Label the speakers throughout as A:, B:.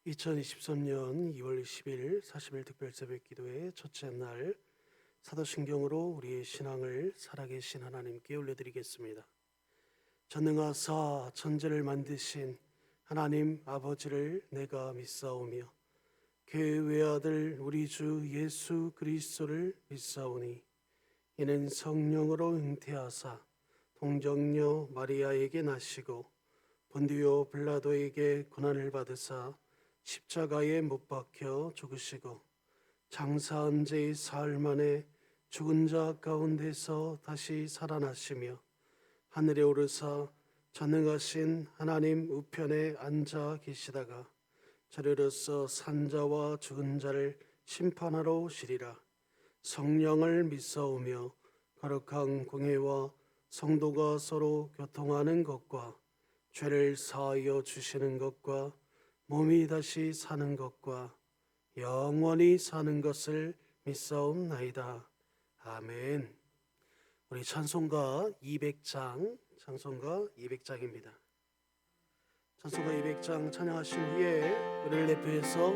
A: 2023년 2월 20일 40일 특별새벽 기도의 첫째 날 사도신경으로 우리의 신앙을 살아계신 하나님께 올려드리겠습니다. 전능하사 천지를 만드신 하나님 아버지를 내가 믿사오며 그 외아들 우리 주 예수 그리스도를 믿사오니 이는 성령으로 잉태하사 동정녀 마리아에게 나시고 본디오 빌라도에게 고난을 받으사 십자가에 못 박혀 죽으시고 장사한 지 사흘 만에 죽은 자 가운데서 다시 살아나시며 하늘에 오르사 전능하신 하나님 우편에 앉아 계시다가 저리로서 산자와 죽은 자를 심판하러 오시리라. 성령을 믿사오며 거룩한 공회와 성도가 서로 교통하는 것과 죄를 사하여 주시는 것과 몸이 다시 사는 것과 영원히 사는 것을 믿사옵나이다. 아멘. 우리 찬송가 200장입니다. 찬송가 200장 찬양하신 후에 우리를 대표해서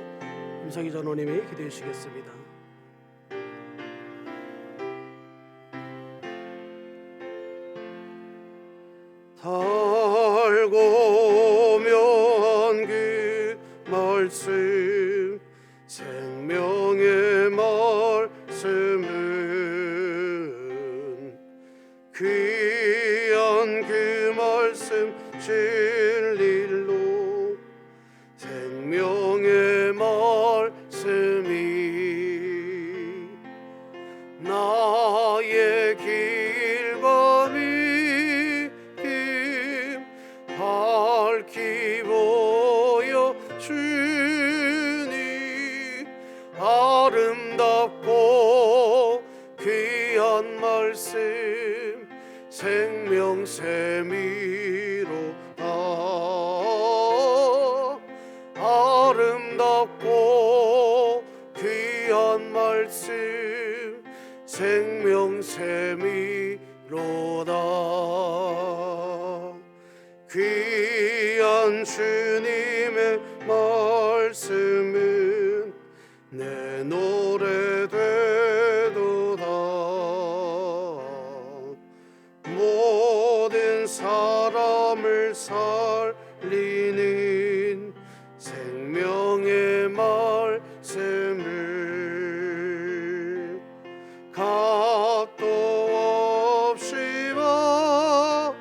A: 임상희 전원님이 기도해 주시겠습니다. 달고면 그 말씀 생명의 말씀은 귀한 그 말씀 진리로 생명의 말씀이 나의 길과 믿음 밝히 보여주니 아름답고 귀한 말씀 생명샘이로다. 아름답고 귀한 말씀 생명샘이로다. 귀한 주님의 말씀은 내 노래 되도다. 모든 사람을 살리는 생명의 말씀을 각도 없이 받아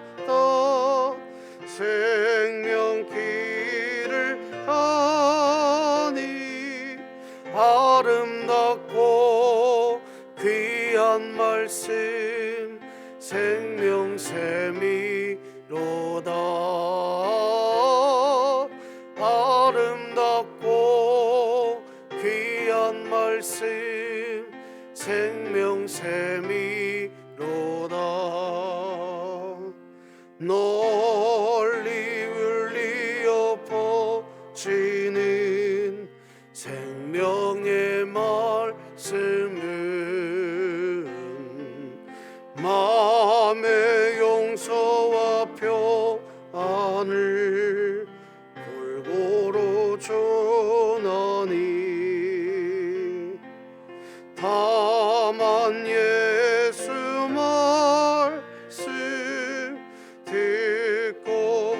A: 생명길을 가니 아름답고 귀한 말씀 생명샘이로다. 아름답고 귀한 말씀 생명샘이로다. 널리 울리어 퍼지는 생명의 말씀은 마음의 용서와 평안을 골고루 전하니 다만 예수 말씀 듣고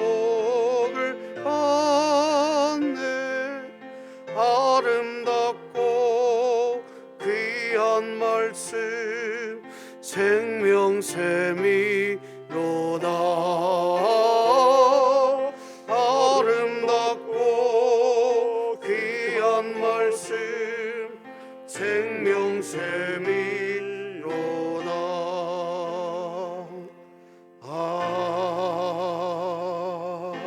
A: 복을 받네. 아름답고 귀한 말씀 생명샘이로다. 아름답고 귀한 말씀 생명샘이로다.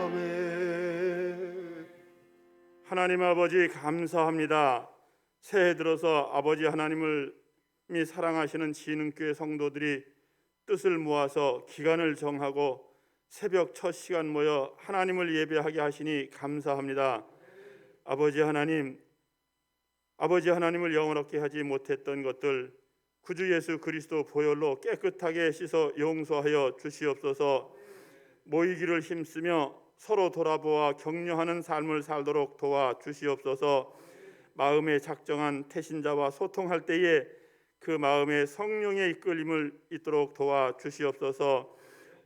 A: 아멘.
B: 하나님 아버지 감사합니다. 새해 들어서 아버지 하나님을 사랑하시는 지능교회 성도들이 뜻을 모아서 기간을 정하고 새벽 첫 시간 모여 하나님을 예배하게 하시니 감사합니다. 아버지 하나님을 영원롭게 하지 못했던 것들 구주 예수 그리스도 보혈로 깨끗하게 씻어 용서하여 주시옵소서. 모이기를 힘쓰며 서로 돌아보아 격려하는 삶을 살도록 도와 주시옵소서. 마음에 작정한 태신자와 소통할 때에 그 마음에 성령의 이끌림을 있도록 도와 주시옵소서.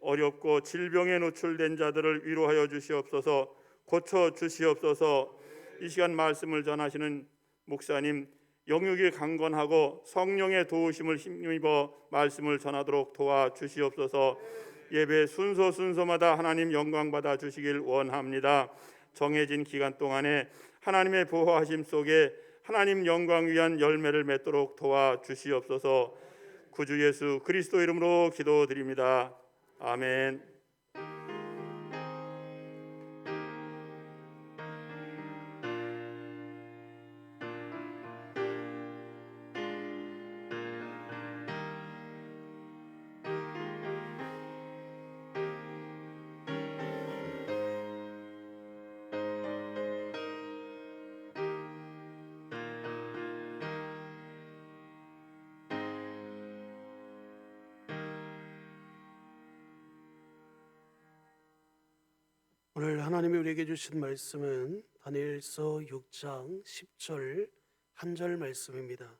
B: 어렵고 질병에 노출된 자들을 위로하여 주시옵소서. 고쳐 주시옵소서. 이 시간 말씀을 전하시는 목사님 영육이 강건하고 성령의 도우심을 힘입어 말씀을 전하도록 도와 주시옵소서. 예배 순서마다 하나님 영광 받아 주시길 원합니다. 정해진 기간 동안에 하나님의 보호하심 속에 하나님 영광 위한 열매를 맺도록 도와 주시옵소서. 구주 예수 그리스도 이름으로 기도드립니다. 아멘.
A: 오늘 하나님이 우리에게 주신 말씀은 다니엘서 6장 10절 한 절 말씀입니다.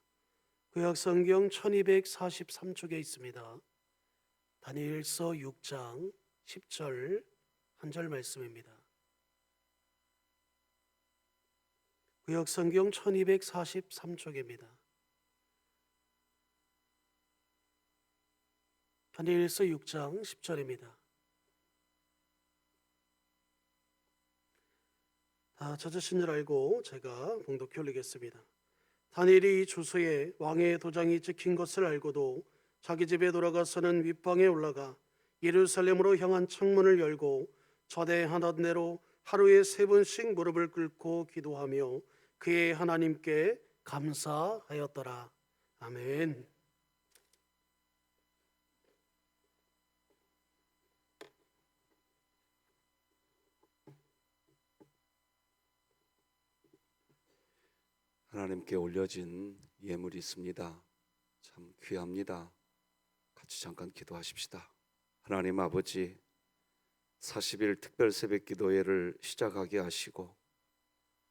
A: 구약성경 1243쪽에 있습니다. 다니엘서 6장 10절 한 절 말씀입니다. 구약성경 1243쪽입니다. 다니엘서 6장 10절입니다. 다 찾으신 줄 알고 제가 봉독해 올리겠습니다. 다니엘이 이 주소에 왕의 도장이 찍힌 것을 알고도 자기 집에 돌아가서는 윗방에 올라가 예루살렘으로 향한 창문을 열고 전에하던 대로 하루에 3번씩 무릎을 꿇고 기도하며 그의 하나님께 감사하였더라. 아멘.
C: 하나님께 올려진 예물이 있습니다. 참 귀합니다. 같이 잠깐 기도하십시다. 하나님 아버지, 40일 특별 새벽 기도회를 시작하게 하시고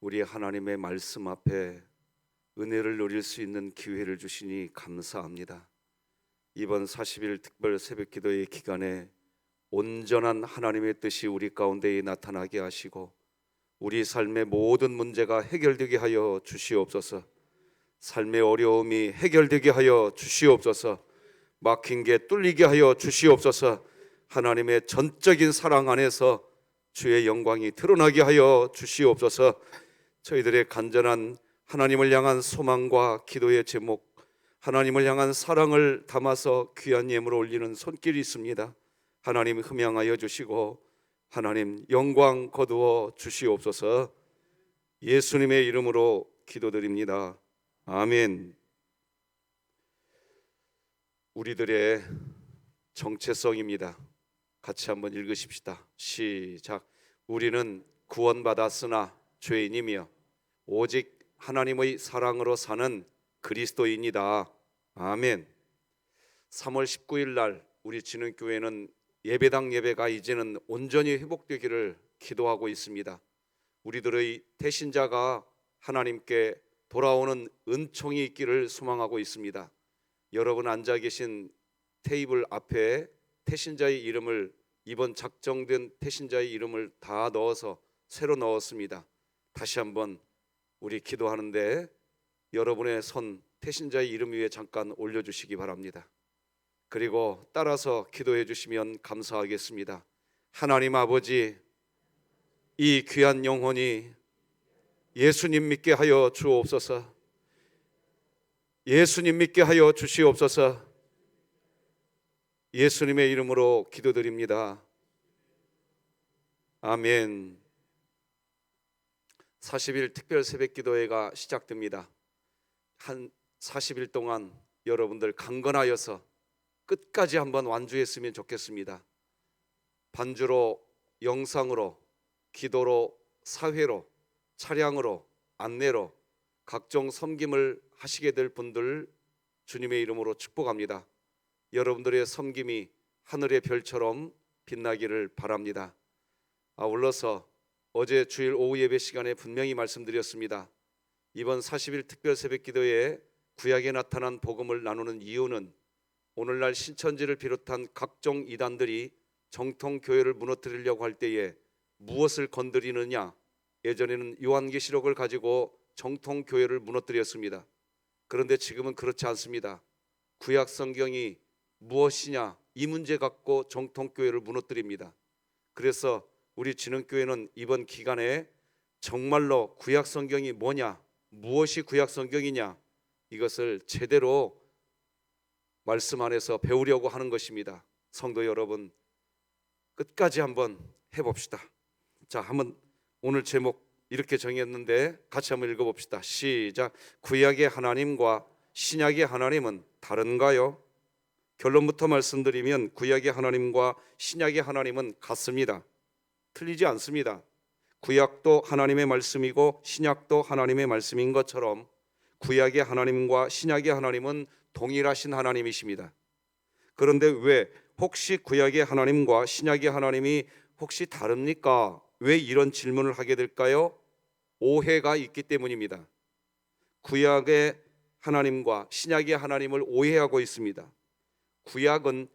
C: 우리 하나님의 말씀 앞에 은혜를 누릴 수 있는 기회를 주시니 감사합니다. 이번 40일 특별 새벽 기도회 기간에 온전한 하나님의 뜻이 우리 가운데에 나타나게 하시고 우리 삶의 모든 문제가 해결되게 하여 주시옵소서. 삶의 어려움이 해결되게 하여 주시옵소서. 막힌 게 뚫리게 하여 주시옵소서. 하나님의 전적인 사랑 안에서 주의 영광이 드러나게 하여 주시옵소서. 저희들의 간절한 하나님을 향한 소망과 기도의 제목, 하나님을 향한 사랑을 담아서 귀한 예물을 올리는 손길이 있습니다. 하나님 흠양하여 주시고 하나님 영광 거두어 주시옵소서. 예수님의 이름으로 기도드립니다. 아멘. 우리들의 정체성입니다. 같이 한번 읽으십시다. 시작. 우리는 구원받았으나 죄인이며 오직 하나님의 사랑으로 사는 그리스도인이다. 아멘. 3월 19일 날 우리 진흥교회는 예배당 예배가 이제는 온전히 회복되기를 기도하고 있습니다. 우리들의 태신자가 하나님께 돌아오는 은총이 있기를 소망하고 있습니다. 여러분 앉아 계신 테이블 앞에 태신자의 이름을, 이번 작정된 태신자의 이름을 다 넣어서 새로 넣었습니다. 다시 한번 우리 기도하는데 여러분의 손 태신자의 이름 위에 잠깐 올려주시기 바랍니다. 그리고 따라서 기도해 주시면 감사하겠습니다. 하나님 아버지, 이 귀한 영혼이 예수님 믿게 하여 주옵소서. 예수님 믿게 하여 주시옵소서. 예수님의 이름으로 기도드립니다. 아멘. 40일 특별 새벽 기도회가 시작됩니다. 한 40일 동안 여러분들 강건하여서 끝까지 한번 완주했으면 좋겠습니다. 반주로, 영상으로, 기도로, 사회로, 차량으로, 안내로 각종 섬김을 하시게 될 분들 주님의 이름으로 축복합니다. 여러분들의 섬김이 하늘의 별처럼 빛나기를 바랍니다. 아울러서 어제 주일 오후 예배 시간에 분명히 말씀드렸습니다. 이번 40일 특별 새벽 기도에 구약에 나타난 복음을 나누는 이유는 오늘날 신천지를 비롯한 각종 이단들이 정통 교회를 무너뜨리려고 할 때에 무엇을 건드리느냐? 예전에는 요한계시록을 가지고 정통 교회를 무너뜨렸습니다. 그런데 지금은 그렇지 않습니다. 구약 성경이 무엇이냐? 이 문제 갖고 정통 교회를 무너뜨립니다. 그래서 우리 진흥교회는 이번 기간에 정말로 구약 성경이 뭐냐? 무엇이 구약 성경이냐? 이것을 제대로 말씀 안에서 배우려고 하는 것입니다. 성도 여러분, 끝까지 한번 해봅시다. 자, 한번 오늘 제목 이렇게 정했는데 같이 한번 읽어봅시다. 시작. 구약의 하나님과 신약의 하나님은 다른가요? 결론부터 말씀드리면 구약의 하나님과 신약의 하나님은 같습니다. 틀리지 않습니다. 구약도 하나님의 말씀이고 신약도 하나님의 말씀인 것처럼 구약의 하나님과 신약의 하나님은 동일하신 하나님이십니다. 그런데 왜 혹시 구약의 하나님과 신약의 하나님이 혹시 다릅니까? 왜 이런 질문을 하게 될까요? 오해가 있기 때문입니다. 구약의 하나님과 신약의 하나님을 오해하고 있습니다. 구약은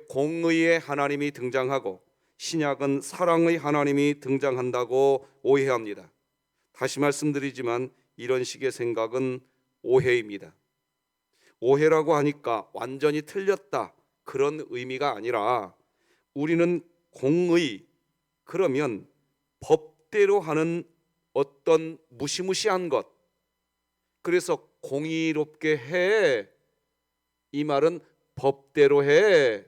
C: 공의의 하나님이 등장하고 신약은 사랑의 하나님이 등장한다고 오해합니다. 다시 말씀드리지만 이런 식의 생각은 오해입니다. 오해라고 하니까 완전히 틀렸다 그런 의미가 아니라 우리는 공의, 그러면 법대로 하는 어떤 무시무시한 것, 그래서 공의롭게 해, 이 말은 법대로 해,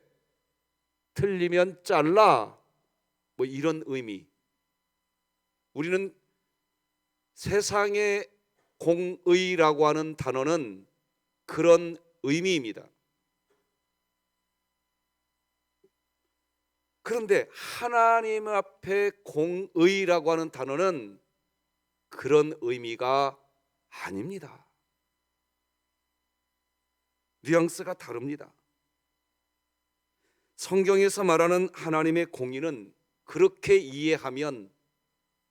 C: 틀리면 잘라, 뭐 이런 의미. 우리는 세상의 공의라고 하는 단어는 그런 의미입니다. 그런데 하나님 앞에 공의라고 하는 단어는 그런 의미가 아닙니다. 뉘앙스가 다릅니다. 성경에서 말하는 하나님의 공의는 그렇게 이해하면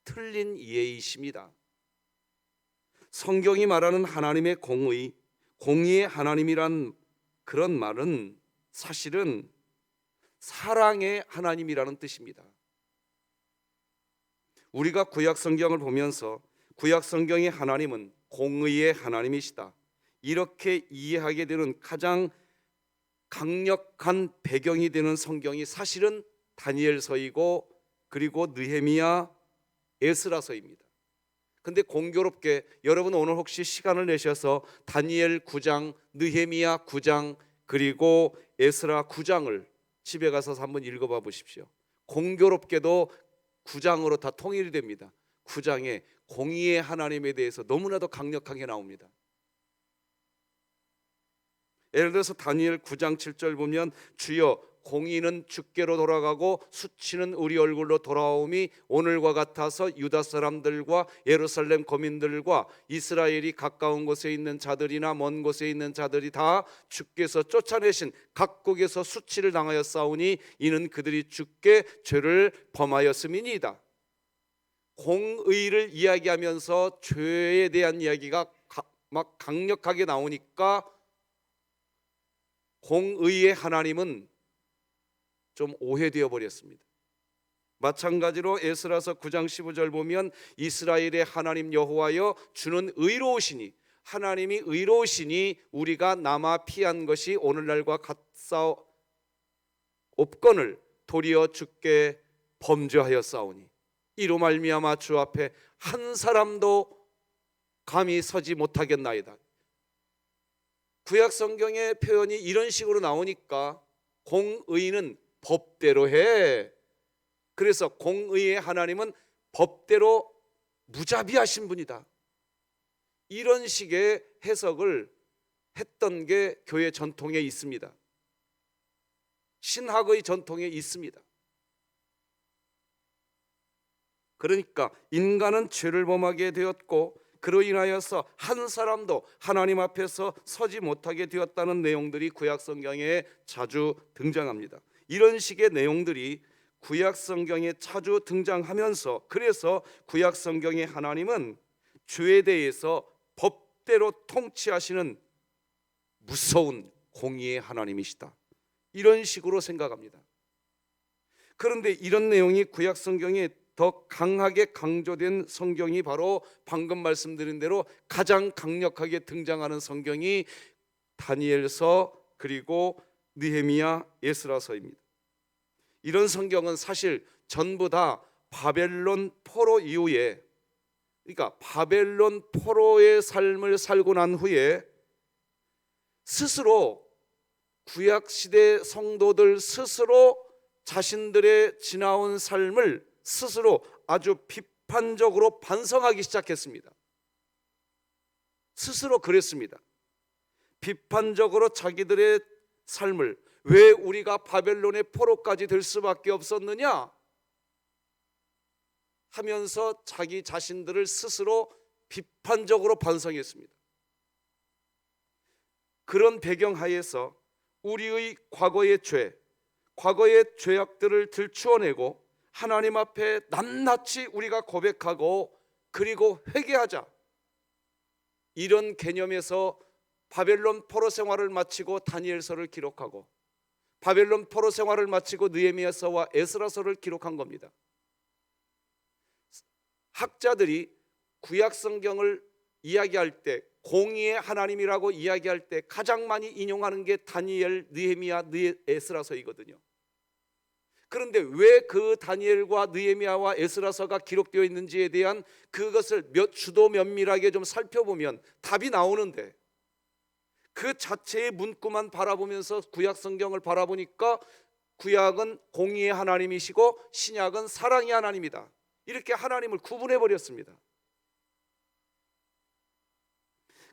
C: 틀린 이해이십니다. 성경이 말하는 하나님의 공의, 공의의 하나님이란 그런 말은 사실은 사랑의 하나님이라는 뜻입니다. 우리가 구약 성경을 보면서 구약 성경의 하나님은 공의의 하나님이시다, 이렇게 이해하게 되는 가장 강력한 배경이 되는 성경이 사실은 다니엘서이고 그리고 느헤미야, 에스라서입니다. 근데 공교롭게 여러분 오늘 혹시 시간을 내셔서 다니엘 9장, 느헤미야 9장 그리고 에스라 9장을 집에 가서 한번 읽어봐 보십시오. 공교롭게도 9장으로 다 통일이 됩니다. 9장에 공의의 하나님에 대해서 너무나도 강력하게 나옵니다. 예를 들어서 다니엘 9장 7절 보면 주여 공의는 주께로 돌아가고 수치는 우리 얼굴로 돌아오미 오늘과 같아서 유다 사람들과 예루살렘 거민들과 이스라엘이 가까운 곳에 있는 자들이나 먼 곳에 있는 자들이 다 주께서 쫓아내신 각국에서 수치를 당하여 싸우니 이는 그들이 주께 죄를 범하였음이니이다. 공의를 이야기하면서 죄에 대한 이야기가 막 강력하게 나오니까 공의의 하나님은 좀 오해되어 버렸습니다. 마찬가지로 에스라서 9장 15절 보면 이스라엘의 하나님 여호와여 주는 의로우시니, 하나님이 의로우시니 우리가 남아 피한 것이 오늘날과 같사옵거늘 도리어 주께 범죄하였사오니 이로 말미암아 주 앞에 한 사람도 감히 서지 못하겠나이다. 구약 성경의 표현이 이런 식으로 나오니까 공의는 법대로 해. 그래서 공의의 하나님은 법대로 무자비하신 분이다. 이런 식의 해석을 했던 게 교회 전통에 있습니다. 신학의 전통에 있습니다. 그러니까 인간은 죄를 범하게 되었고 그로 인하여서 한 사람도 하나님 앞에서 서지 못하게 되었다는 내용들이 구약 성경에 자주 등장합니다. 이런 식의 내용들이 구약 성경에 자주 등장하면서, 그래서 구약 성경의 하나님은 죄에 대해서 법대로 통치하시는 무서운 공의의 하나님이시다, 이런 식으로 생각합니다. 그런데 이런 내용이 구약 성경에 더 강하게 강조된 성경이 바로 방금 말씀드린 대로 가장 강력하게 등장하는 성경이 다니엘서 그리고 느헤미야, 에스라서입니다. 이런 성경은 사실 전부 다 바벨론 포로 이후에, 그러니까 바벨론 포로의 삶을 살고 난 후에 스스로, 구약 시대 성도들 스스로 자신들의 지나온 삶을 스스로 아주 비판적으로 반성하기 시작했습니다. 스스로 그랬습니다. 비판적으로 자기들의 삶을, 왜 우리가 바벨론의 포로까지 될 수밖에 없었느냐 하면서 자기 자신들을 스스로 비판적으로 반성했습니다. 그런 배경 하에서 우리의 과거의 죄, 과거의 죄악들을 들추어내고 하나님 앞에 낱낱이 우리가 고백하고 그리고 회개하자, 이런 개념에서 바벨론 포로 생활을 마치고 다니엘서를 기록하고 바벨론 포로 생활을 마치고 느헤미야서와 에스라서를 기록한 겁니다. 학자들이 구약 성경을 이야기할 때, 공의의 하나님이라고 이야기할 때 가장 많이 인용하는 게 다니엘, 느헤미야, 에스라서이거든요. 그런데 왜 그 다니엘과 느헤미야와 에스라서가 기록되어 있는지에 대한 그것을 주도 면밀하게 좀 살펴보면 답이 나오는데, 그 자체의 문구만 바라보면서 구약 성경을 바라보니까 구약은 공의의 하나님이시고 신약은 사랑의 하나님이다, 이렇게 하나님을 구분해 버렸습니다.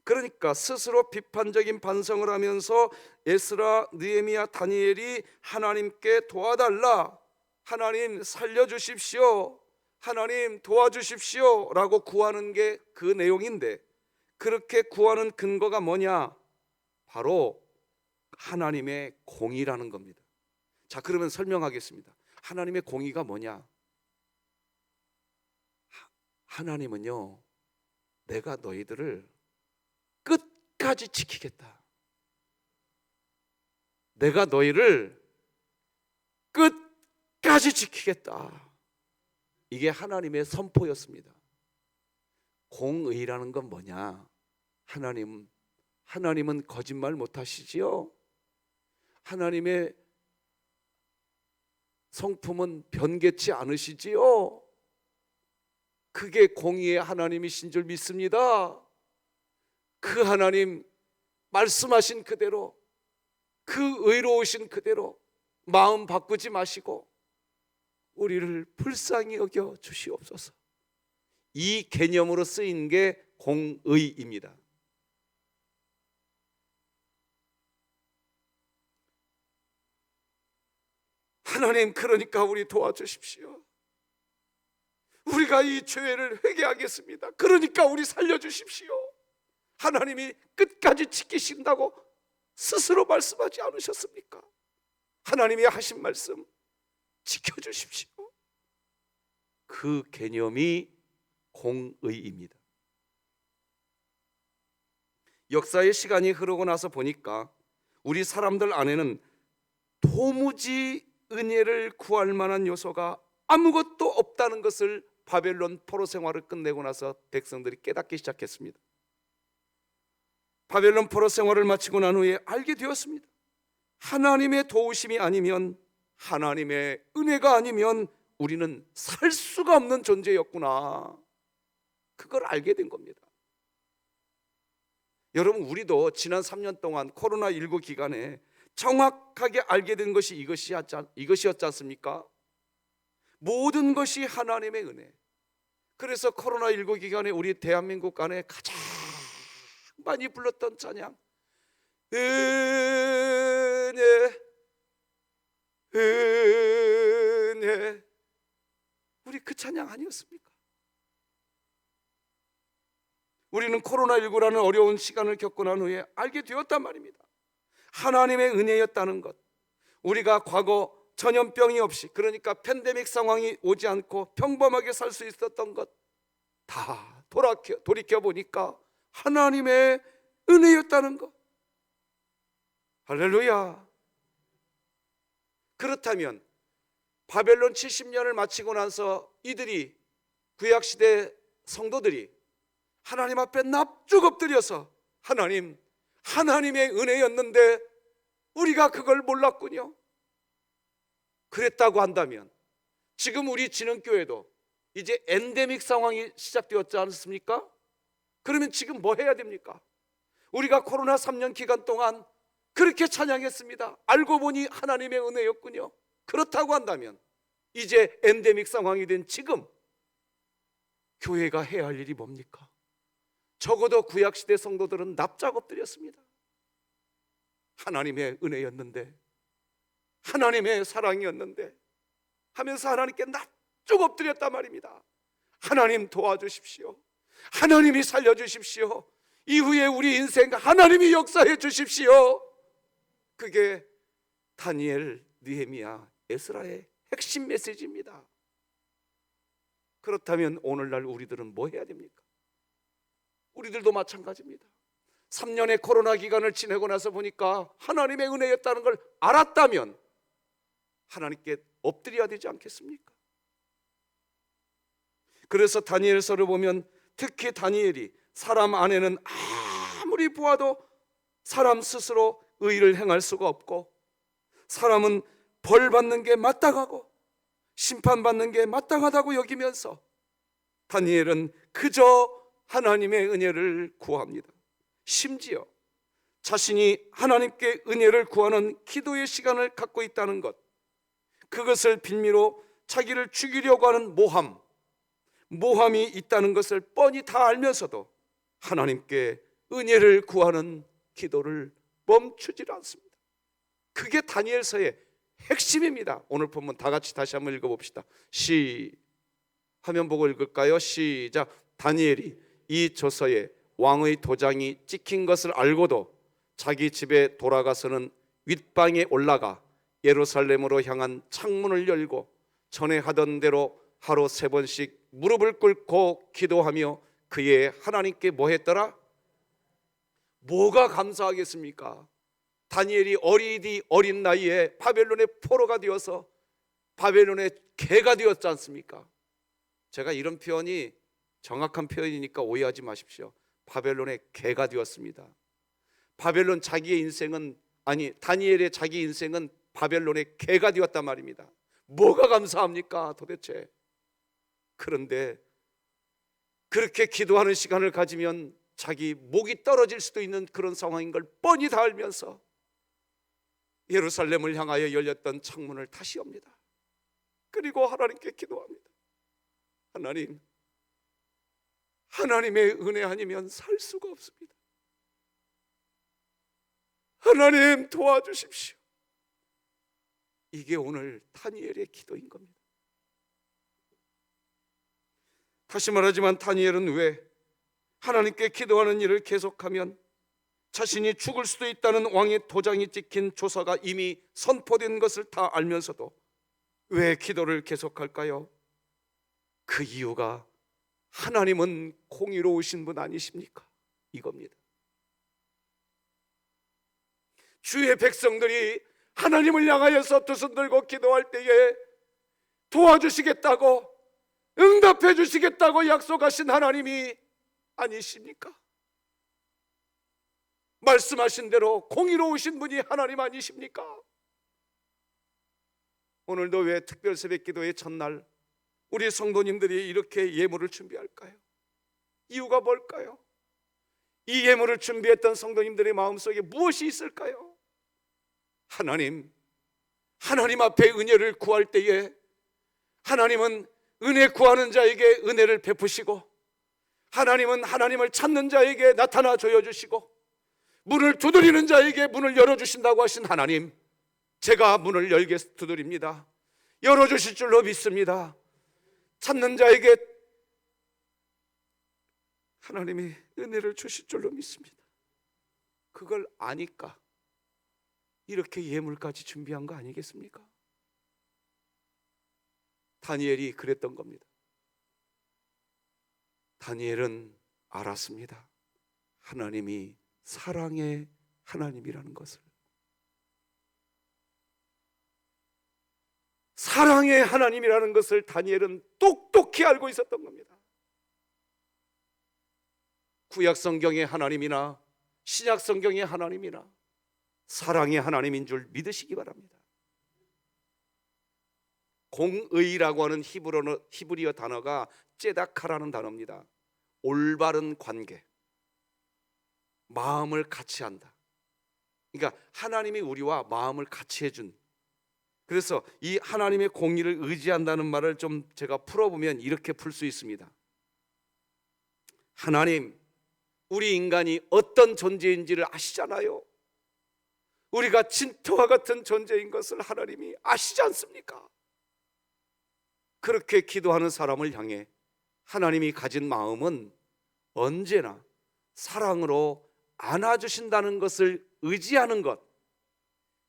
C: 그러니까 스스로 비판적인 반성을 하면서 에스라, 느헤미야, 다니엘이 하나님께 도와달라, 하나님 살려주십시오, 하나님 도와주십시오 라고 구하는 게 그 내용인데, 그렇게 구하는 근거가 뭐냐? 바로 하나님의 공의라는 겁니다. 자, 그러면 설명하겠습니다. 하나님의 공의가 뭐냐? 하나님은요, 내가 너희들을 끝까지 지키겠다, 내가 너희를 끝까지 지키겠다, 이게 하나님의 선포였습니다. 공의라는 건 뭐냐? 하나님은 거짓말 못하시지요. 하나님의 성품은 변개치 않으시지요. 그게 공의의 하나님이신 줄 믿습니다. 그 하나님 말씀하신 그대로, 그 의로우신 그대로 마음 바꾸지 마시고 우리를 불쌍히 여겨 주시옵소서, 이 개념으로 쓰인 게 공의입니다. 하나님, 그러니까 우리 도와주십시오. 우리가 이 죄를 회개하겠습니다. 그러니까 우리 살려주십시오. 하나님이 끝까지 지키신다고 스스로 말씀하지 않으셨습니까? 하나님이 하신 말씀 지켜주십시오. 그 개념이 공의입니다. 역사의 시간이 흐르고 나서 보니까 우리 사람들 안에는 도무지 은혜를 구할 만한 요소가 아무것도 없다는 것을 바벨론 포로 생활을 끝내고 나서 백성들이 깨닫기 시작했습니다. 바벨론 포로 생활을 마치고 난 후에 알게 되었습니다. 하나님의 도우심이 아니면, 하나님의 은혜가 아니면 우리는 살 수가 없는 존재였구나, 그걸 알게 된 겁니다. 여러분, 우리도 지난 3년 동안 코로나19 기간에 정확하게 알게 된 것이 이것이었지 않습니까? 모든 것이 하나님의 은혜. 그래서 코로나19 기간에 우리 대한민국 안에 가장 많이 불렀던 찬양, 은혜, 은혜, 우리 그 찬양 아니었습니까? 우리는 코로나19라는 어려운 시간을 겪고 난 후에 알게 되었단 말입니다. 하나님의 은혜였다는 것, 우리가 과거 전염병이 없이, 그러니까 팬데믹 상황이 오지 않고 평범하게 살 수 있었던 것 다 돌이켜 보니까 하나님의 은혜였다는 것. 할렐루야. 그렇다면 바벨론 70년을 마치고 나서 이들이, 구약시대 성도들이 하나님 앞에 납죽 엎드려서 하나님의 은혜였는데 우리가 그걸 몰랐군요. 그랬다고 한다면 지금 우리 진흥교회도 이제 엔데믹 상황이 시작되었지 않습니까? 그러면 지금 뭐 해야 됩니까? 우리가 코로나 3년 기간 동안 그렇게 찬양했습니다. 알고 보니 하나님의 은혜였군요. 그렇다고 한다면 이제 엔데믹 상황이 된 지금 교회가 해야 할 일이 뭡니까? 적어도 구약시대 성도들은 납작 엎드렸습니다. 하나님의 은혜였는데, 하나님의 사랑이었는데 하면서 하나님께 납작 엎드렸단 말입니다. 하나님 도와주십시오. 하나님이 살려주십시오. 이후에 우리 인생 하나님이 역사해 주십시오. 그게 다니엘, 느헤미야, 에스라의 핵심 메시지입니다. 그렇다면 오늘날 우리들은 뭐 해야 됩니까? 우리들도 마찬가지입니다. 3년의 코로나 기간을 지내고 나서 보니까 하나님의 은혜였다는 걸 알았다면 하나님께 엎드려야 되지 않겠습니까? 그래서 다니엘서를 보면 특히 다니엘이 사람 안에는 아무리 보아도 사람 스스로 의를 행할 수가 없고, 사람은 벌 받는 게 마땅하고 심판받는 게 마땅하다고 여기면서 다니엘은 그저 하나님의 은혜를 구합니다. 심지어 자신이 하나님께 은혜를 구하는 기도의 시간을 갖고 있다는 것, 그것을 빌미로 자기를 죽이려고 하는 모함이 있다는 것을 뻔히 다 알면서도 하나님께 은혜를 구하는 기도를 멈추질 않습니다. 그게 다니엘서의 핵심입니다. 오늘 본문 다 같이 다시 한번 읽어봅시다. 화면 보고 읽을까요? 시작. 다니엘이 이 저서에 왕의 도장이 찍힌 것을 알고도 자기 집에 돌아가서는 윗방에 올라가 예루살렘으로 향한 창문을 열고 전에 하던 대로 하루 3번씩 무릎을 꿇고 기도하며 그의 하나님께 뭐 했더라? 뭐가 감사하겠습니까? 다니엘이 어린 나이에 바벨론의 포로가 되어서 바벨론의 개가 되었지 않습니까? 제가 이런 표현이 정확한 표현이니까 오해하지 마십시오. 바벨론의 개가 되었습니다. 다니엘의 자기 인생은 바벨론의 개가 되었단 말입니다. 뭐가 감사합니까 도대체? 그런데 그렇게 기도하는 시간을 가지면 자기 목이 떨어질 수도 있는 그런 상황인 걸 뻔히 다 알면서 예루살렘을 향하여 열렸던 창문을 다시 엽니다. 그리고 하나님께 기도합니다. 하나님의 은혜 아니면 살 수가 없습니다. 하나님 도와주십시오. 이게 오늘 다니엘의 기도인 겁니다. 다시 말하지만 다니엘은 왜 하나님께 기도하는 일을 계속하면 자신이 죽을 수도 있다는 왕의 도장이 찍힌 조서가 이미 선포된 것을 다 알면서도 왜 기도를 계속할까요? 그 이유가 하나님은 공의로우신 분 아니십니까? 이겁니다. 주의 백성들이 하나님을 향하여서 두 손 들고 기도할 때에 도와주시겠다고, 응답해 주시겠다고 약속하신 하나님이 아니십니까? 말씀하신 대로 공의로우신 분이 하나님 아니십니까? 오늘도 왜 특별 새벽 기도의 첫날 우리 성도님들이 이렇게 예물을 준비할까요? 이유가 뭘까요? 이 예물을 준비했던 성도님들의 마음속에 무엇이 있을까요? 하나님 앞에 은혜를 구할 때에 하나님은 은혜 구하는 자에게 은혜를 베푸시고, 하나님은 하나님을 찾는 자에게 나타나 조여주시고, 문을 두드리는 자에게 문을 열어주신다고 하신 하나님, 제가 문을 열게 두드립니다. 열어주실 줄로 믿습니다. 찾는 자에게 하나님이 은혜를 주실 줄로 믿습니다. 그걸 아니까 이렇게 예물까지 준비한 거 아니겠습니까? 다니엘이 그랬던 겁니다. 다니엘은 알았습니다. 하나님이 사랑의 하나님이라는 것을. 사랑의 하나님이라는 것을 다니엘은 똑똑히 알고 있었던 겁니다. 구약 성경의 하나님이나 신약 성경의 하나님이나 사랑의 하나님인 줄 믿으시기 바랍니다. 공의라고 하는 히브리어 단어가 째다카라는 단어입니다. 올바른 관계, 마음을 같이 한다. 그러니까 하나님이 우리와 마음을 같이 해준. 그래서 이 하나님의 공의를 의지한다는 말을 좀 제가 풀어보면 이렇게 풀 수 있습니다. 하나님, 우리 인간이 어떤 존재인지를 아시잖아요. 우리가 진토와 같은 존재인 것을 하나님이 아시지 않습니까? 그렇게 기도하는 사람을 향해 하나님이 가진 마음은 언제나 사랑으로 안아주신다는 것을 의지하는 것,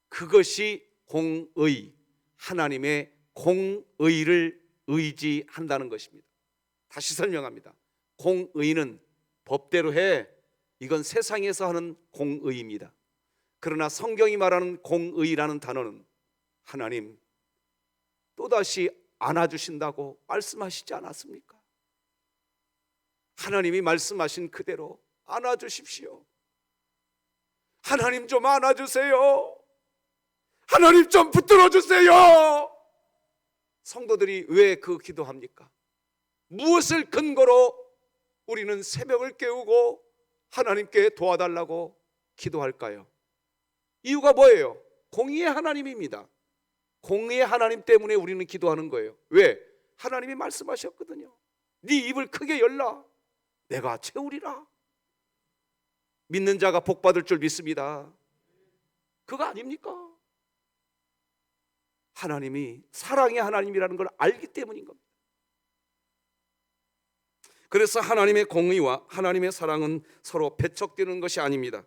C: 그것이 공의, 하나님의 공의를 의지한다는 것입니다. 다시 설명합니다. 공의는 법대로 해, 이건 세상에서 하는 공의입니다. 그러나 성경이 말하는 공의라는 단어는 하나님 또다시 안아주신다고 말씀하시지 않았습니까? 하나님이 말씀하신 그대로 안아주십시오. 하나님 좀 안아주세요. 하나님 좀 붙들어주세요. 성도들이 왜 그 기도합니까? 무엇을 근거로 우리는 새벽을 깨우고 하나님께 도와달라고 기도할까요? 이유가 뭐예요? 공의의 하나님입니다. 공의의 하나님 때문에 우리는 기도하는 거예요. 왜? 하나님이 말씀하셨거든요. 네 입을 크게 열라, 내가 채우리라. 믿는 자가 복 받을 줄 믿습니다. 그거 아닙니까? 하나님이 사랑의 하나님이라는 걸 알기 때문인 겁니다. 그래서 하나님의 공의와 하나님의 사랑은 서로 배척되는 것이 아닙니다.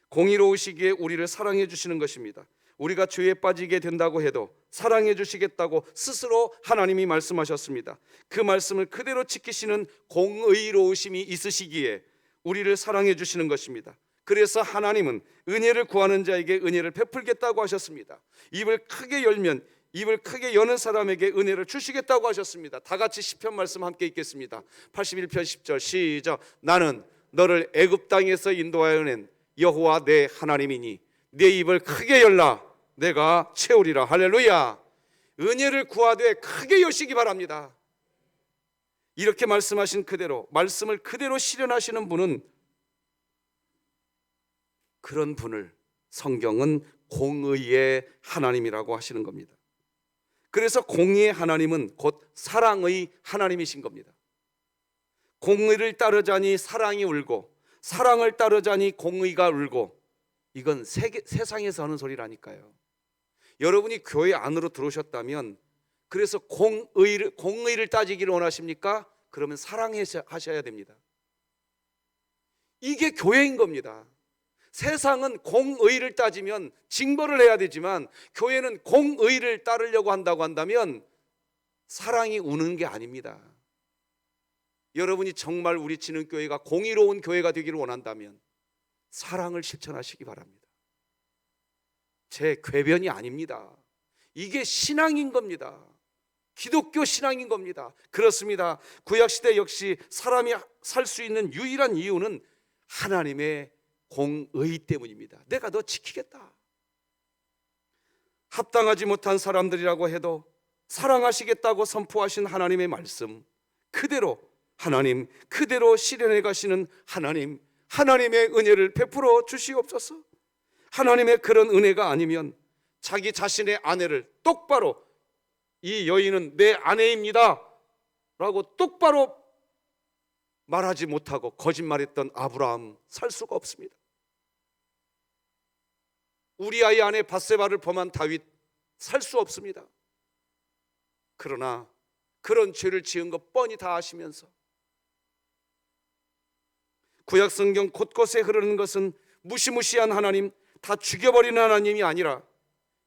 C: 공의로우시기에 우리를 사랑해 주시는 것입니다. 우리가 죄에 빠지게 된다고 해도 사랑해 주시겠다고 스스로 하나님이 말씀하셨습니다. 그 말씀을 그대로 지키시는 공의로우심이 있으시기에 우리를 사랑해 주시는 것입니다. 그래서 하나님은 은혜를 구하는 자에게 은혜를 베풀겠다고 하셨습니다. 입을 크게 여는 사람에게 은혜를 주시겠다고 하셨습니다. 다 같이 시편 말씀 함께 읽겠습니다. 81편 10절 시작. 나는 너를 애굽 땅에서 인도하여 낸 여호와 내 하나님이니 내 입을 크게 열라, 내가 채우리라. 할렐루야. 은혜를 구하되 크게 여시기 바랍니다. 이렇게 말씀하신 그대로, 말씀을 그대로 실현하시는 분은, 그런 분을 성경은 공의의 하나님이라고 하시는 겁니다. 그래서 공의의 하나님은 곧 사랑의 하나님이신 겁니다. 공의를 따르자니 사랑이 울고 사랑을 따르자니 공의가 울고, 이건 세상에서 하는 소리라니까요. 여러분이 교회 안으로 들어오셨다면, 그래서 공의를 따지기를 원하십니까? 그러면 사랑하셔야 됩니다. 이게 교회인 겁니다. 세상은 공의를 따지면 징벌을 해야 되지만, 교회는 공의를 따르려고 한다고 한다면 사랑이 우는 게 아닙니다. 여러분이 정말 우리 진흥교회가 공의로운 교회가 되기를 원한다면 사랑을 실천하시기 바랍니다. 제 궤변이 아닙니다. 이게 신앙인 겁니다. 기독교 신앙인 겁니다. 그렇습니다. 구약시대 역시 사람이 살 수 있는 유일한 이유는 하나님의 공의 때문입니다. 내가 너 지키겠다. 합당하지 못한 사람들이라고 해도 사랑하시겠다고 선포하신 하나님의 말씀 그대로, 하나님 그대로 실현해 가시는 하나님, 하나님의 은혜를 베풀어 주시옵소서. 하나님의 그런 은혜가 아니면 자기 자신의 아내를 똑바로, 이 여인은 내 아내입니다 라고 똑바로 말하지 못하고 거짓말했던 아브라함 살 수가 없습니다. 우리아의 아내 밧세바를 범한 다윗 살 수 없습니다. 그러나 그런 죄를 지은 것 뻔히 다 아시면서 구약 성경 곳곳에 흐르는 것은 무시무시한 하나님, 다 죽여버리는 하나님이 아니라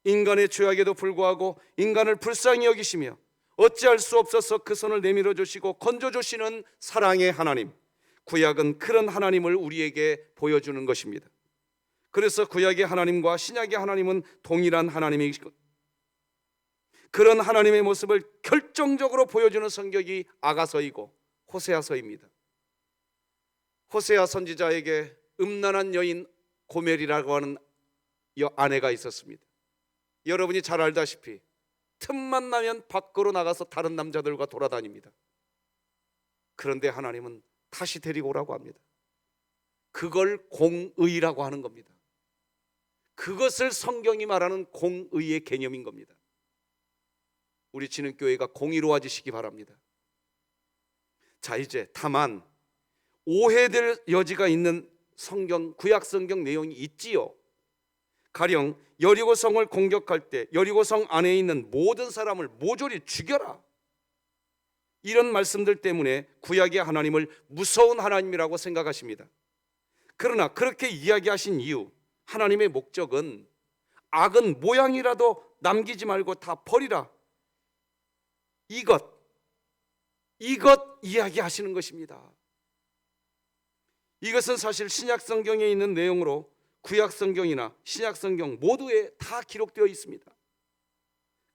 C: 인간의 죄악에도 불구하고 인간을 불쌍히 여기시며 어찌할 수 없어서 그 손을 내밀어 주시고 건져 주시는 사랑의 하나님, 구약은 그런 하나님을 우리에게 보여주는 것입니다. 그래서 구약의 하나님과 신약의 하나님은 동일한 하나님이시고, 그런 하나님의 모습을 결정적으로 보여주는 성격이 아가서이고 호세아서입니다. 호세아 선지자에게 음란한 여인 고멜이라고 하는 아내가 있었습니다. 여러분이 잘 알다시피 틈만 나면 밖으로 나가서 다른 남자들과 돌아다닙니다. 그런데 하나님은 다시 데리고 오라고 합니다. 그걸 공의라고 하는 겁니다. 그것을 성경이 말하는 공의의 개념인 겁니다. 우리 진흥교회가 공의로워지시기 바랍니다. 자, 이제 다만 오해될 여지가 있는 성경, 구약 성경 내용이 있지요. 가령 여리고성을 공격할 때 여리고성 안에 있는 모든 사람을 모조리 죽여라, 이런 말씀들 때문에 구약의 하나님을 무서운 하나님이라고 생각하십니다. 그러나 그렇게 이야기하신 이유, 하나님의 목적은 악은 모양이라도 남기지 말고 다 버리라, 이것 이야기하시는 것입니다. 이것은 사실 신약 성경에 있는 내용으로 구약 성경이나 신약 성경 모두에 다 기록되어 있습니다.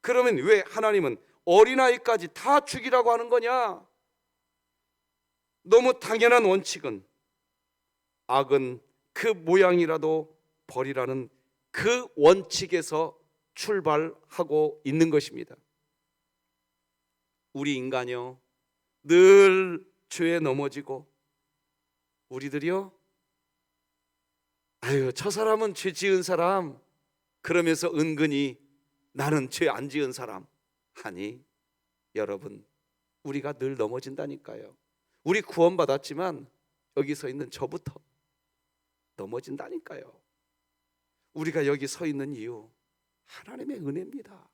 C: 그러면 왜 하나님은 어린아이까지 다 죽이라고 하는 거냐? 너무 당연한 원칙은 악은 그 모양이라도 버리라는 그 원칙에서 출발하고 있는 것입니다. 우리 인간이요, 늘 죄에 넘어지고, 우리들이요, 아유, 저 사람은 죄 지은 사람, 그러면서 은근히 나는 죄 안 지은 사람. 아니, 여러분, 우리가 늘 넘어진다니까요. 우리 구원받았지만 여기 서 있는 저부터 넘어진다니까요. 우리가 여기 서 있는 이유, 하나님의 은혜입니다.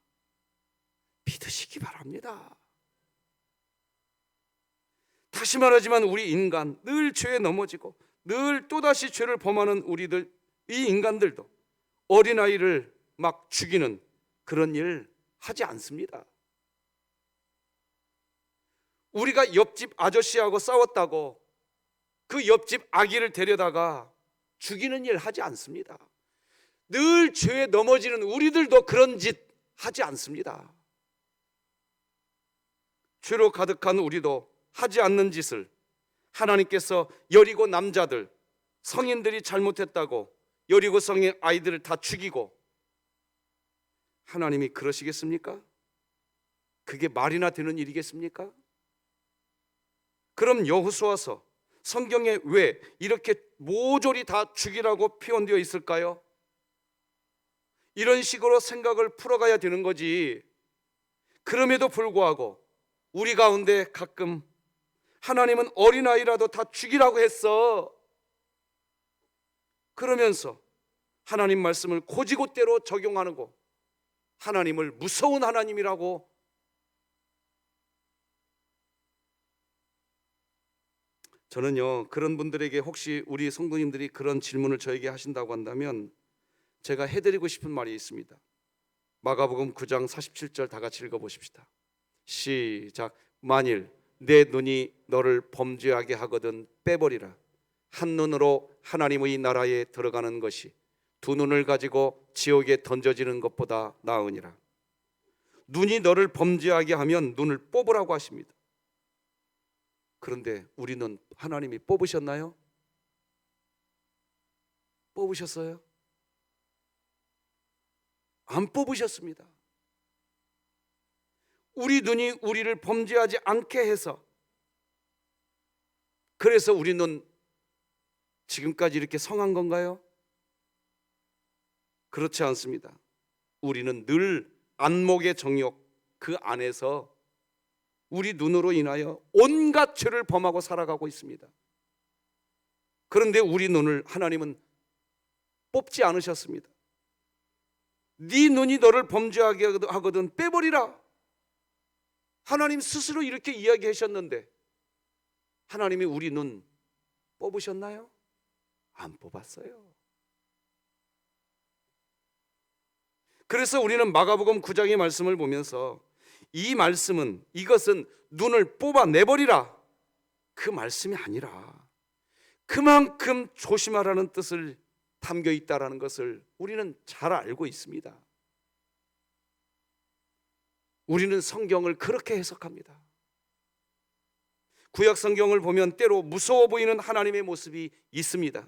C: 믿으시기 바랍니다. 다시 말하지만 우리 인간, 늘 죄에 넘어지고 늘 또다시 죄를 범하는 우리들, 이 인간들도 어린아이를 막 죽이는 그런 일 하지 않습니다. 우리가 옆집 아저씨하고 싸웠다고 그 옆집 아기를 데려다가 죽이는 일 하지 않습니다. 늘 죄에 넘어지는 우리들도 그런 짓 하지 않습니다. 죄로 가득한 우리도 하지 않는 짓을 하나님께서 여리고 남자들, 성인들이 잘못했다고 여리고 성의 아이들을 다 죽이고, 하나님이 그러시겠습니까? 그게 말이나 되는 일이겠습니까? 그럼 여호수아서 성경에 왜 이렇게 모조리 다 죽이라고 표현되어 있을까요? 이런 식으로 생각을 풀어가야 되는 거지. 그럼에도 불구하고 우리 가운데 가끔 하나님은 어린아이라도 다 죽이라고 했어, 그러면서 하나님 말씀을 고지고대로 적용하고 하나님을 무서운 하나님이라고, 저는요, 그런 분들에게 혹시 우리 성도님들이 그런 질문을 저에게 하신다고 한다면 제가 해드리고 싶은 말이 있습니다. 마가복음 9장 47절 다 같이 읽어보십시다. 시작. 만일 내 눈이 너를 범죄하게 하거든 빼버리라. 한 눈으로 하나님의 나라에 들어가는 것이 두 눈을 가지고 지옥에 던져지는 것보다 나으니라. 눈이 너를 범죄하게 하면 눈을 뽑으라고 하십니다. 그런데 우리는 하나님이 뽑으셨나요? 뽑으셨어요? 안 뽑으셨습니다. 우리 눈이 우리를 범죄하지 않게 해서, 그래서 우리는 지금까지 이렇게 성한 건가요? 그렇지 않습니다. 우리는 늘 안목의 정욕 그 안에서 우리 눈으로 인하여 온갖 죄를 범하고 살아가고 있습니다. 그런데 우리 눈을 하나님은 뽑지 않으셨습니다. 네 눈이 너를 범죄하게 하거든 빼버리라. 하나님 스스로 이렇게 이야기하셨는데 하나님이 우리 눈 뽑으셨나요? 안 뽑았어요. 그래서 우리는 마가복음 9장의 말씀을 보면서 이 말씀은, 이것은 눈을 뽑아내버리라, 그 말씀이 아니라 그만큼 조심하라는 뜻을 담겨 있다라는 것을 우리는 잘 알고 있습니다. 우리는 성경을 그렇게 해석합니다. 구약 성경을 보면 때로 무서워 보이는 하나님의 모습이 있습니다.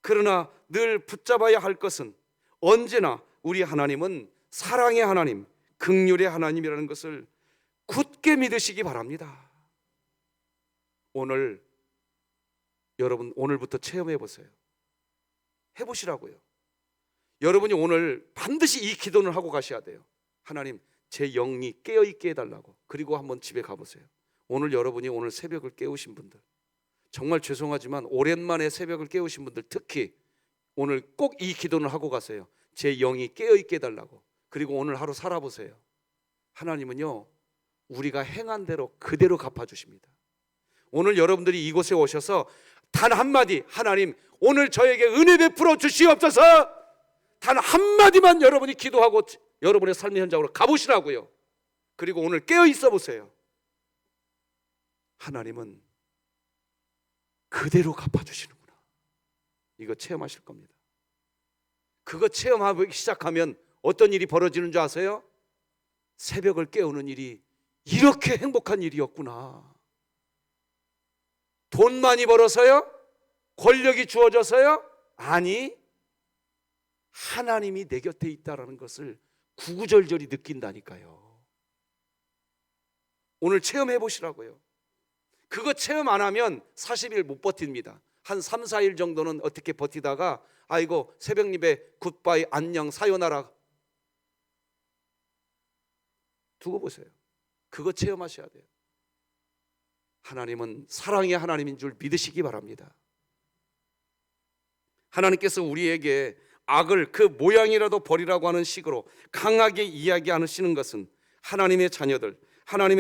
C: 그러나 늘 붙잡아야 할 것은 언제나 우리 하나님은 사랑의 하나님, 긍휼의 하나님이라는 것을 굳게 믿으시기 바랍니다. 오늘 여러분, 오늘부터 체험해 보세요. 해보시라고요. 여러분이 오늘 반드시 이 기도를 하고 가셔야 돼요. 하나님, 제 영이 깨어있게 해달라고. 그리고 한번 집에 가보세요. 오늘 여러분이 오늘 새벽을 깨우신 분들, 정말 죄송하지만 오랜만에 새벽을 깨우신 분들, 특히 오늘 꼭 이 기도를 하고 가세요. 제 영이 깨어있게 해달라고. 그리고 오늘 하루 살아보세요. 하나님은요, 우리가 행한 대로 그대로 갚아주십니다. 오늘 여러분들이 이곳에 오셔서 단 한마디, 하나님 오늘 저에게 은혜 베풀어 주시옵소서, 단 한마디만 여러분이 기도하고 여러분의 삶의 현장으로 가보시라고요. 그리고 오늘 깨어있어 보세요. 하나님은 그대로 갚아주시는구나. 이거 체험하실 겁니다. 그거 체험하기 시작하면 어떤 일이 벌어지는 줄 아세요? 새벽을 깨우는 일이 이렇게 행복한 일이었구나. 돈 많이 벌어서요? 권력이 주어져서요? 아니, 하나님이 내 곁에 있다라는 것을 구구절절히 느낀다니까요. 오늘 체험해 보시라고요. 그거 체험 안 하면 40일 못 버팁니다. 한 3, 4일 정도는 어떻게 버티다가 아이고 새벽 예배 굿바이 안녕 사요나라 두고 보세요. 그거 체험하셔야 돼요. 하나님은 사랑의 하나님인 줄 믿으시기 바랍니다. 하나님께서 우리에게 악을 그 모양이라도 버리라고 하는 식으로 강하게 이야기하시는 것은 하나님의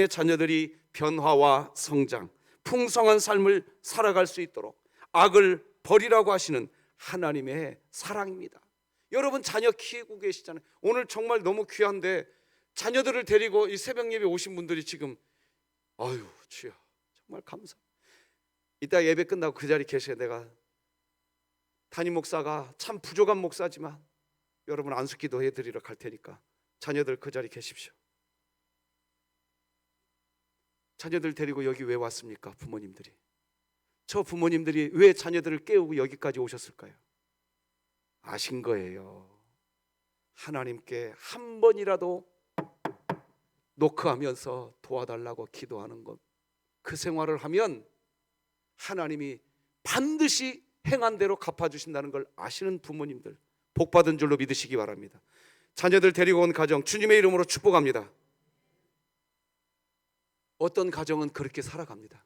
C: 자녀들이 변화와 성장, 풍성한 삶을 살아갈 수 있도록 악을 버리라고 하시는 하나님의 사랑입니다. 여러분 자녀 키우고 계시잖아요. 오늘 정말 너무 귀한데 자녀들을 데리고 이 새벽 예배 오신 분들이 지금 아유 주여 정말 감사. 이따 예배 끝나고 그 자리 계셔야. 내가 담임 목사가 참 부족한 목사지만 여러분 안수기도 해드리러 갈 테니까 자녀들 그 자리 계십시오. 자녀들 데리고 여기 왜 왔습니까? 부모님들이. 저 부모님들이 왜 자녀들을 깨우고 여기까지 오셨을까요? 아신 거예요. 하나님께 한 번이라도 노크하면서 도와달라고 기도하는 것, 그 생활을 하면 하나님이 반드시 행한 대로 갚아주신다는 걸 아시는 부모님들 복받은 줄로 믿으시기 바랍니다. 자녀들 데리고 온 가정 주님의 이름으로 축복합니다. 어떤 가정은 그렇게 살아갑니다.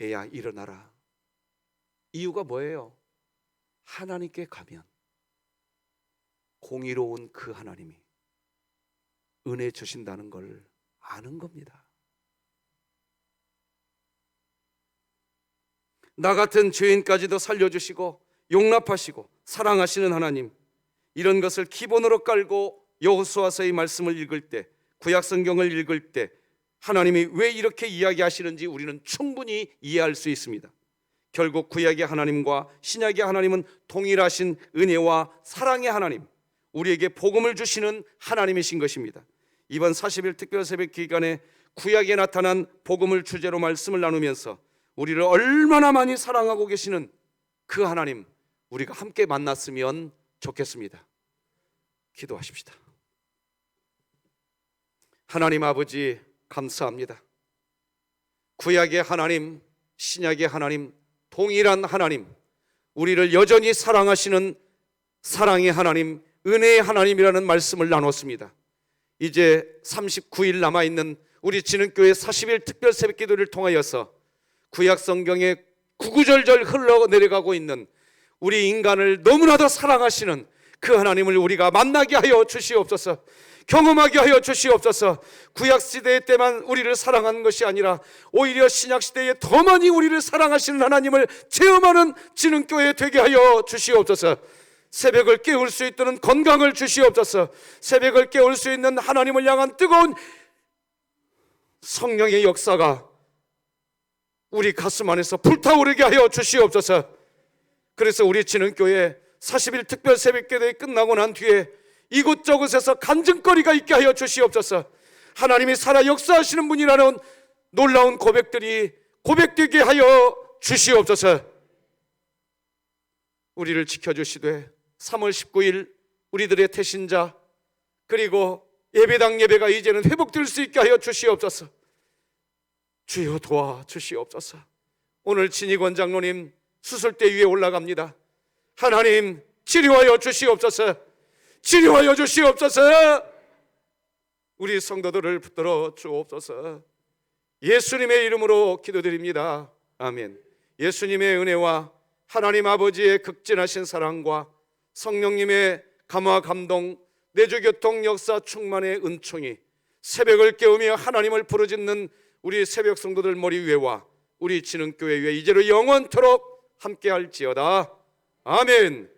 C: 애야 일어나라. 이유가 뭐예요? 하나님께 가면 공의로운 그 하나님이 은혜 주신다는 걸 아는 겁니다. 나 같은 죄인까지도 살려주시고 용납하시고 사랑하시는 하나님, 이런 것을 기본으로 깔고 여호수아서의 말씀을 읽을 때, 구약 성경을 읽을 때 하나님이 왜 이렇게 이야기하시는지 우리는 충분히 이해할 수 있습니다. 결국 구약의 하나님과 신약의 하나님은 동일하신 은혜와 사랑의 하나님, 우리에게 복음을 주시는 하나님이신 것입니다. 이번 40일 특별 새벽 기간에 구약에 나타난 복음을 주제로 말씀을 나누면서 우리를 얼마나 많이 사랑하고 계시는 그 하나님, 우리가 함께 만났으면 좋겠습니다. 기도하십시다. 하나님 아버지 감사합니다. 구약의 하나님, 신약의 하나님, 동일한 하나님, 우리를 여전히 사랑하시는 사랑의 하나님, 은혜의 하나님이라는 말씀을 나눴습니다. 이제 39일 남아있는 우리 진흥교회 40일 특별 새벽 기도를 통하여서 구약 성경에 구구절절 흘러내려가고 있는 우리 인간을 너무나도 사랑하시는 그 하나님을 우리가 만나게 하여 주시옵소서. 경험하게 하여 주시옵소서. 구약 시대 때만 우리를 사랑하는 것이 아니라 오히려 신약 시대에 더 많이 우리를 사랑하시는 하나님을 체험하는 진흥교회 되게 하여 주시옵소서. 새벽을 깨울 수 있도록 건강을 주시옵소서. 새벽을 깨울 수 있는 하나님을 향한 뜨거운 성령의 역사가 우리 가슴 안에서 불타오르게 하여 주시옵소서. 그래서 우리 진흥교회 40일 특별 새벽기도회 끝나고 난 뒤에 이곳저곳에서 간증거리가 있게 하여 주시옵소서. 하나님이 살아 역사하시는 분이라는 놀라운 고백들이 고백되게 하여 주시옵소서. 우리를 지켜주시되 3월 19일 우리들의 태신자 그리고 예배당 예배가 이제는 회복될 수 있게 하여 주시옵소서. 주여 도와주시옵소서. 오늘 진익원 장로님 수술대 위에 올라갑니다. 하나님 치료하여 주시옵소서. 치료하여 주시옵소서. 우리 성도들을 붙들어 주옵소서. 예수님의 이름으로 기도드립니다. 아멘. 예수님의 은혜와 하나님 아버지의 극진하신 사랑과 성령님의 감화 감동 내주교통 역사 충만의 은총이 새벽을 깨우며 하나님을 부르짖는 우리 새벽 성도들 머리 위에와 우리 진흥교회 위에 이제로 영원토록 함께할지어다. 아멘.